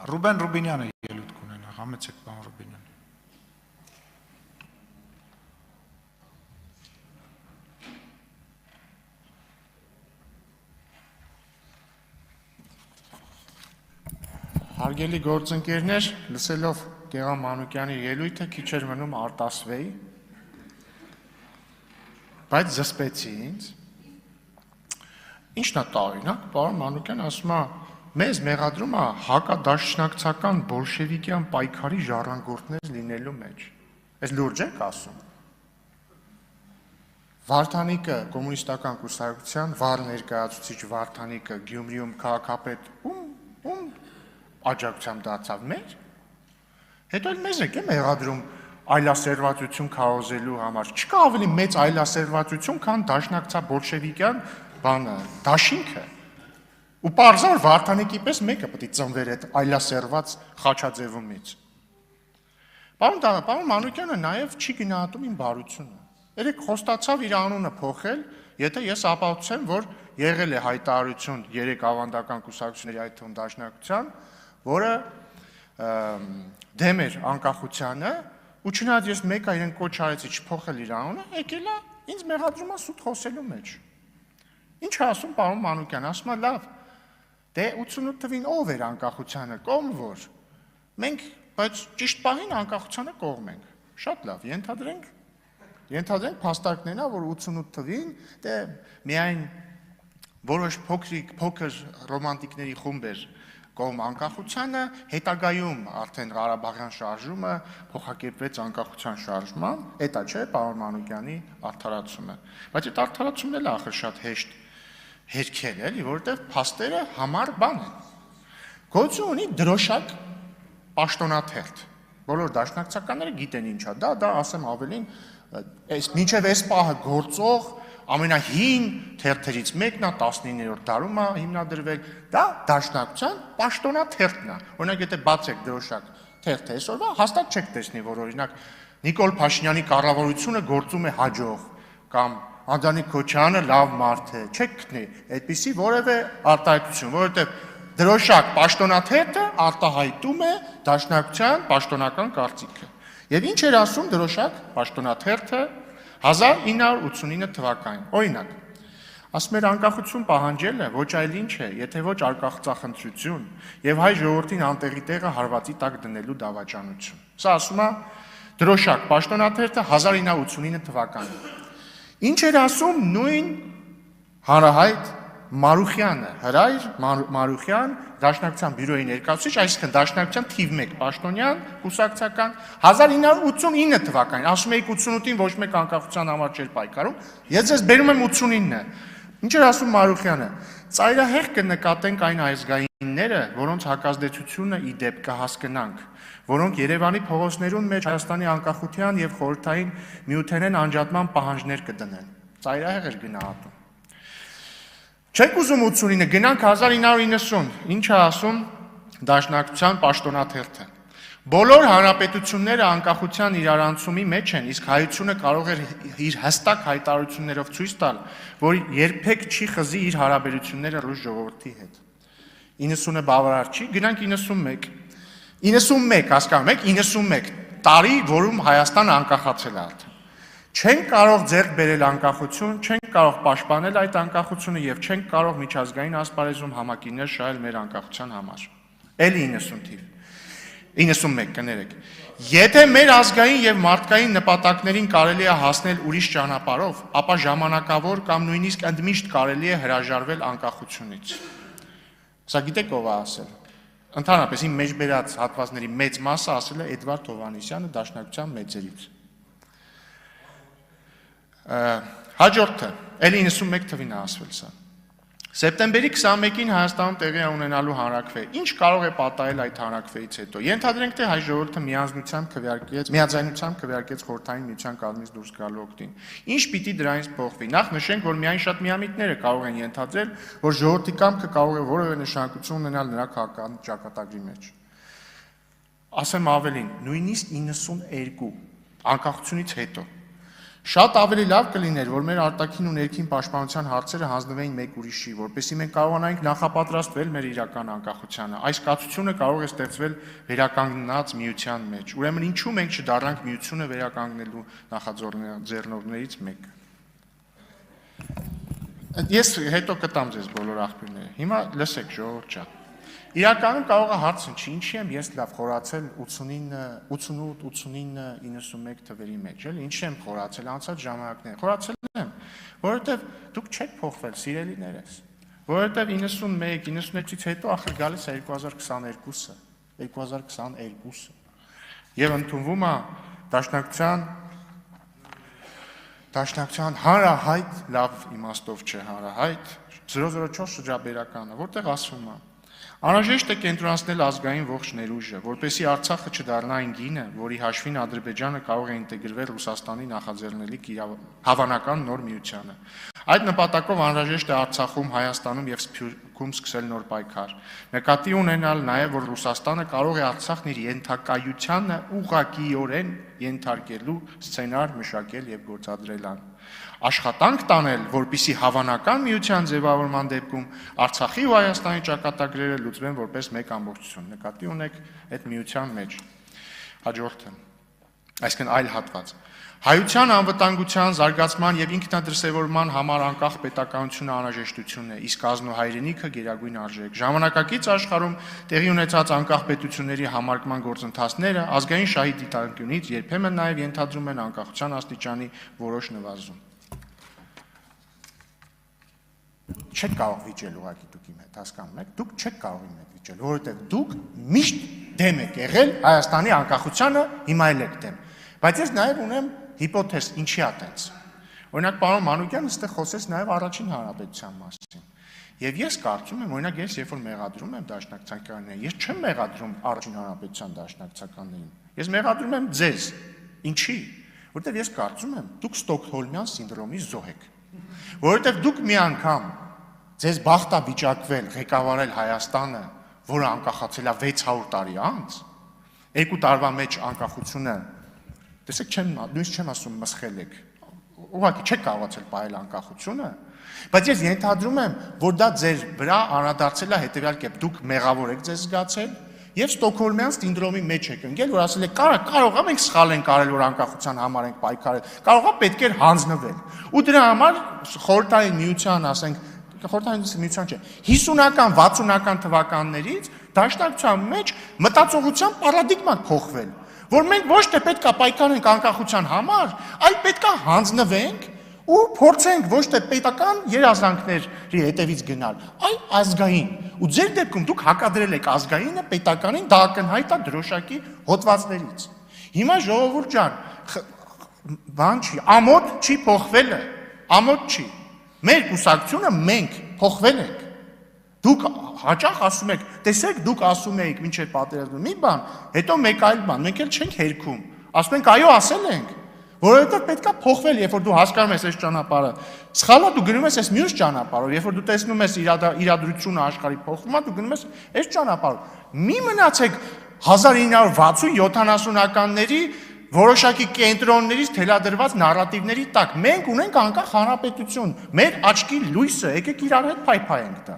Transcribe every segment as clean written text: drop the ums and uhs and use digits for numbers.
Ռուբեն Ռուբինյանը ելույթ կունենա, համեցեք պարոն Ռուբինյան։ Հարգելի գործընկերներ, լսելով Գեղամ Մանուկյանի ելույթը քիչ էր մնում արտասվեի, բայց զսպեցի ինձ։ Ինչն է տարօրինակ, պարոն Մանուկյան ասում է, մեզ մեղադրում է հակադաշնակցական բոլշևիկյան պայքարի ժառանգորդներ լինելու մեջ։ Այս լուրջ եք ասում։ Վարդանիկը կոմունիստական կուսակցության վառ ներկայացուցիչ Վարդանիկը Գյումրիում քաղաքապետ ում աջակցությամբ դարձավ մեր։ Հետո էլ մեզ եք մեղադրում այլասերվածություն քարոզելու համար։ Չկա ավելի մեծ այլասերվածություն, քան դաշնակցա բոլշևիկյան բանը, դաշինքը։ Ու պարզար Վարդանիկի պես մեկը պետք է ծնվեր այդ այլասերված խաչաձևումից։ Պարոն Մանուկյանը նաև չի գնահատում իմ բարությունը։ Երեք խոստացավ իր անունը փոխել, եթե ես ապացուցեմ, որ եղել է հայտարարություն 3 ավանդական կուսակցությունների, այդ թվում դաշնակցության, որը դեմ էր անկախությանը, ու չնայած ես մեկը իրեն կոչ արեցի չփոխել իր անունը, եկել է ինձ մեղադրում է սուտ խոսելու մեջ։ Ինչ է ասում պարոն Մանուկյան, ասում է լավ, դե 88 թվին ով էր անկախությանը, կողմ որ։ Մենք, բայց ճիշտ պահին անկախությանը կողմ ենք։ Շատ լավ, ենթադրենք փաստարկներն է, որ 88 թվին դե միայն որոշ փոքր ռոմանտիկների խումբ էր կողմ անկախությանը, հետագայում արդեն Ղարաբաղյան շարժումը փոխակերպվեց անկախության շարժման, դա չէ պարոն Մանուկյանի արդարացումը։ Բայց այդ արդարացումն էլ ախր շատ հեշտ հերքել էլի, որովհետև փաստերը համառ բան են։ Գոյություն ունի դրոշակ պաշտոնաթերթ։ Բոլոր դաշնակցականները գիտեն ինչա, դա ասեմ ավելին, մինչև այս պահը գործող ամենահին թերթերից մեկն է 19-րդ դարում է հիմնադրվել, դա դաշնակցության պաշտոնաթերթն է։ Օրինակ, եթե բացեք դրոշակ թերթը այսօրվա, հաստատ չեք տեսնի, որ օրինակ Նիկոլ Փաշինյանի կառավարությունը գործում է հաջող կամ Անդրանիկ Քոչարյանը լավ մարդ է, չեք գտնի այդպիսի որևէ արտահայտություն, որովհետև դրոշակ պաշտոնաթերթը արտահայտում է դաշնակցության պաշտոնական կարծիքը։ Եվ ինչ էր ասում դրոշակ պաշտոնաթերթը 1989 թվականին, օրինակ, ասում էր անկախություն պահանջելը ոչ այլ ինչ է, եթե ոչ անկախացախնդրություն եւ հայ ժողովրդին անտեղի տեղը հարվածի տակ դնելու դավաճանություն։ Սա ասում է դրոշակ պաշտոնաթերթը 1989 թվականին։ Ինչ էր ասում նույն հանրահայտ Մարուխյանը, Հրայր Մարուխյան, Դաշնակցության բյուրոյի ներկայացուցիչ, այսինքն Դաշնակցության թիվ 1 պաշտոնյան, կուսակցական 1989 թվականին, ասում էիք 88-ին ոչ մեկ անկախության համար չէր պայքարում, ես ձեզ բերում եմ 89-ը։ Ինչ էր ասում Մարուխյանը, ծայրահեղ կնկատենք այն ազգայինները, որոնց հակազդեցությունը ի դեպ կհասկնանք, որոնք Երևանի փողոցներուն մեջ Հայաստանի անկախության եւ խորհրդային միութենեն անջատման պահանջներ կդնեն։ Ծայրահեղ էր գնահատում։ Չեք ուզում 89-ը, գնանք 1990, ինչ է ասում Դաշնակցության պաշտոնաթերթը։ Բոլոր հանրապետությունները անկախության իրարանցումի մեջ են, իսկ հայությունը կարող է իր հստակ հայտարարություններով ցույց տալ, որ երբեք չի խզի իր հարաբերությունները ռուս ժողովրդի հետ։ 90-ը բավարար չի, գնանք 91։ 91, հասկանում եք, 91 տարի, որում Հայաստանը անկախացել է արդեն։ Չենք կարող ձեռք բերել անկախություն, չենք կարող պաշտպանել այդ անկախությունը եւ չենք կարող միջազգային ասպարեզում համակիրներ շահել մեր անկախության համար։ Էլի 90 թիվ։ 91 կներեք։ Եթե մեր ազգային եւ մարդկային նպատակներին կարելի է հասնել ուրիշ ճանապարհով, ապա ժամանակավոր կամ նույնիսկ ընդմիշտ կարելի է հրաժարվել անկախությունից։ Սա գիտեք ով է ասել։ Ընդհանրապես իմ մեջ բերած հատվածների մեծ մասը ասել է Էդվարդ Հովհաննիսյանը Դաշնակցության մեծերից։ Հաջորդը, էլի 91 թվին է ասվել սա։ Սեպտեմբերի 21-ին Հայաստանում տեղի է ունենալու հանրաքվե։ Ինչ կարող է պատահել այդ հանրաքվեից հետո։ Ենթադրենք, թե հայ ժողովուրդը միաձայնությամբ քվեարկեց խորհրդային միության կազմից դուրս գալու օգտին։ Ինչ պիտի դրանից փոխվի։ Նախ նշենք, որ միայն շատ միամիտները կարող են ենթադրել, որ ժողովրդի կամքը կարող է որևէ նշանակություն ունենալ նրա քաղաքական ճակատագրի մեջ։ Ասեմ ավելին, նույնիսկ 92 անկախությունից հետո Շատ ավելի լավ կլիներ, որ մեր արտաքին ու ներքին պաշտպանության հարցերը հանձնվեին մեկ ուրիշի, որպեսզի մենք կարողանանք նախապատրաստվել մեր իրական անկախությանը։ Այս կացությունը կարող է ստեղծվել վերականգնած միության մեջ։ Ուրեմն ինչու մենք չդառնանք միությունը վերականգնելու նախաձեռնողներից մեկը։ Ես հետո կտամ ձեզ բոլոր աղբյուրները։ Հիմա լսեք, ժողովուրդ ջան։ Իրականում կարող է հարց հնչի, ինչի եմ ես լավ խորացել 88-89-91 թվերի մեջ, էլի, ինչի եմ խորացել անցած ժամանակներին։ Խորացել եմ, որովհետև դուք չեք փոխվել, սիրելիներս։ Որովհետև 91-92-ից հետո ախր գալիս է 2022-ը։ Եվ ընդունվում է Դաշնակցության հանրահայտ, լավ իմաստով չէ հանրահայտ, 004 շրջաբերականը, որտեղ ասվում է. Անհրաժեշտ է կենտրոնացնել ազգային ողջ ներուժը, որպեսզի Արցախը չդառնա այն գինը, որի հաշվին Ադրբեջանը կարող է ինտեգրվել Ռուսաստանի նախաձեռնելիք հավանական նոր միությանը։ Այդ նպատակով անհրաժեշտ է Արցախում, Հայաստանում եւ Սփյուռքում սկսել նոր պայքար։ Նկատի ունենալ նաեւ, որ Ռուսաստանը կարող է Արցախն իր ենթակայությանը ուղղակիորեն ենթարկելու սցենար մշակել եւ գործադրել ան։ Աշխատանք տանել, որպիսի հավանական միության ձևավորման դեպքում Արցախի ու Հայաստանի ճակատագրերը լուծվեն որպես մեկ ամբողջություն։ Նկատի ունեք այդ միության մեջ։ Հաջորդը, այսինքն այլ հատված։ Հայության անվտանգության, զարգացման եւ ինքնադրսևորման համար անկախ պետականությունը անհրաժեշտություն է, իսկ ազնուհայրենիքը գերագույն արժեք։ Ժամանակակից աշխարհում տեղի ունեցած անկախ պետությունների համարկման գործընթացները ազգային շահի դիտանկյունից երբեմն նաեւ ենթադրում են անկախության աստիճանի որոշ նվազում։ Չեք կարող վիճել ուղղակի դուք իմ հետ, հասկանում եք, դուք չեք կարող իմ հետ վիճել, որովհետև դուք միշտ դեմ եք եղել Հայաստանի անկախությանը, հիմա էլ եք դեմ։ Բայց ես նաև ունեմ հիպոթեզ, ինչի է տենց։ Օրինակ, պարոն Մանուկյանը այստեղ խոսեց նաև առաջին հանրապետության մասին։ Եվ ես կարծում եմ, օրինակ, ես երբ որ մեղադրում եմ դաշնակցականներին, ես չեմ մեղադրում առաջին հանրապետության դաշնակցականներին։ Ես մեղադրում եմ ձեզ։ Ինչի՞։ Որովհետև ես կարծում եմ, դուք Ստոկհոլմյան սինդրոմի զոհ եք։ Որովհետև դուք մի անգամ ձեզ բախտ է վիճակվել ղեկավարել Հայաստանը, որը անկախացել է 600 տարի անց, 2 տարվա մեջ անկախությունը, տեսեք, նույնիսկ չեմ ասում մսխել եք, ուղղակի չեք կարողացել պահել անկախությունը, բայց ես ենթադրում եմ, որ դա ձեր վրա անդրադարձել է հետևյալ կերպ, դուք մեղավոր եք ձեզ զգացել եւ Ստոկհոլմյան սինդրոմի մեջ եք ընկել, որ ասել եք, կարող է մենք սխալ ենք արել, որ անկախության համար ենք պայքարել, կարող է պետք էր հանձնվել։ Ու դրա համար խորհրդային միության, ասենք, խորհրդային միության չէ, 50-ական, 60-ական թվականներից դաշնակցության մեջ մտածողության պարադիգման փոխվել, որ մենք ոչ թե պետք է պայքարենք անկախության համար, այլ պետք է հանձնվենք ու փորձենք ոչ թե պետական երազանքների հետևից գնալ, այլ ազգային։ Ու ձեր դեպքում դուք հակադրել եք ազգայինը պետականին, դա ակնհայտ է դրոշակի հոդվածներից։ Հիմա ժողովուրդ ջան, բան չի, ամոթ չի փոխվելը, ամոթ չի։ Մեր կուսակցությունը մենք փոխվել ենք։ Դուք հաճախ ասում եք, տեսեք, դուք ասում եք մինչև պատերազմը մի բան, հետո մեկ այլ բան, մենք էլ չենք հերքում։ Ասում ենք, այո, ասել ենք, որովհետև պետքա փոխվել, երբ որ դու հասկանում ես այս ճանապարհը։ Սխալ է, դու գնում ես այս մյուս ճանապարհով, երբ որ դու տեսնում ես իրադրությունը աշխարհի փոխվում է, դու գնում ես այս ճանապարհով։ Մի մնացեք 1960-70-ականների որոշակի կենտրոններից թելադրված նարատիվների տակ։ Մենք ունենք անկախ հանրապետություն, մեր աչքի լույսը, եկեք իրար հետ փայփայենք դա։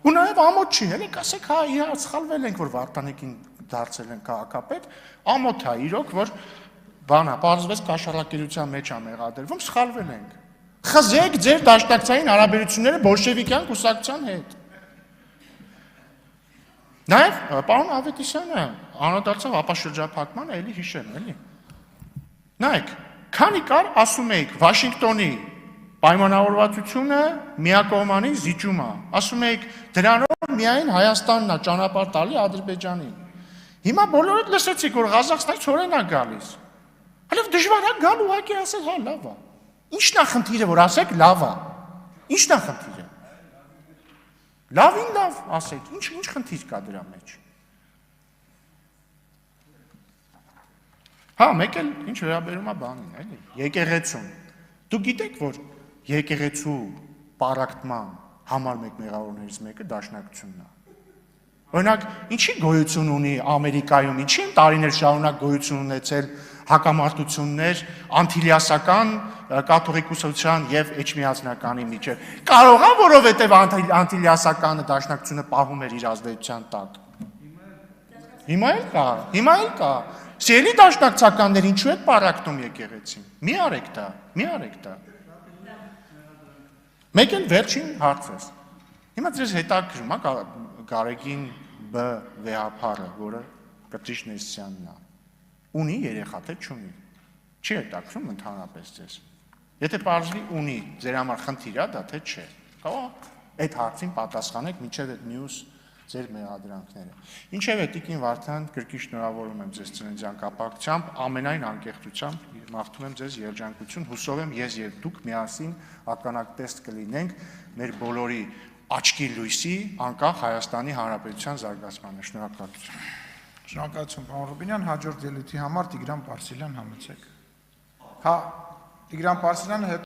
Ու նաև ամոթ չի, էլի կասեք, հա, իրար սխալվել ենք, որ Վարդանիկին դարձել են քաղաքապետ, ամոթ է իրոք, որ բանա, պարզվեց կաշառակերության մեջ է մեղադրվում, սխալվել ենք։ Խզեք ձեր դաշնակցային հարաբերությունները բոլշևիկյան կուսակցության հետ։ Նաև պարոն Ավետիսյանը անդրադարձավ ապաշրջափակմանը, էլի հիշեմ, էլի։ Նայեք, քանի կար ասում էիք Վաշինգտոնի պայմանավորվածությունը միակողմանի զիջում է։ Ասում էիք դրանով միայն Հայաստանն է ճանապարհ տալի Ադրբեջանին։ Հիմա բոլորդ լսեցիք, որ Ղազախստանից ցորեն է գալիս։ Հələ դժվար է գալ ուղղակի ասել, հա, լավ է։ Ինչն է խնդիրը, որ ասեք լավ է։ Ինչն է խնդիրը։ Լավին լավ ասեք, ինչ խնդիր կա դրա մեջ։ Հա, մեկ էլ ինչ վերաբերում է բանին, էլի, եկեղեցուն։ Դուք գիտեք, որ եկեղեցու պարակտման համար մեկ մեղավորներից մեկը դաշնակցությունն է։ Օրինակ, ինչի գոյություն ունի Ամերիկայում, ինչի են տարիներ շարունակ գոյություն ունեցել հակամարտություններ անտիլիասական կաթողիկոսության եւ էջմիածնականի միջեւ։ Կարող է, որովհետեւ անտիլիասականը դաշնակցությունը պահում էր իր ազդեցության տակ։ Հիմա էլ կա։ Սիրելի դաշնակցականներ, ինչու է պարակտում եկեղեցին։ Մի արեք դա։ Մեկ էլ վերջին հարցս։ Հիմա ձեզ հետաքրքրում է Գարեգին B վեհափառը, որը Կտրիշ Նեսյանն է։ Ունի երեխա թե չունի։ Չի հետաքրքրում ընդհանրապես ձեզ։ Եթե պարզվի ունի, ձեր համար խնդիր է դա թե չէ։ Կարող այդ հարցին պատասխանեք մինչև այդ մյուս ձեր մեղադրանքները։ Ինչևէ, Տիկին Վարդան, կրկին շնորհավորում եմ ձեզ ծննդյան կապակցությամբ, ամենայն անկեղծությամբ մաղթում եմ ձեզ երջանկություն, հուսով եմ ես եւ դուք միասին ականատես կլինենք մեր բոլորի աչքի լույսի անկախ Հայաստանի Հանրապետության զարգացմանը։ Շնորհակալություն։ Շնորհակալություն, պարոն Ռուբինյան, հաջորդ ելույթի համար Տիգրան Պարսելյան համեցեք։ Հա, Տիգրան Պարսելյանը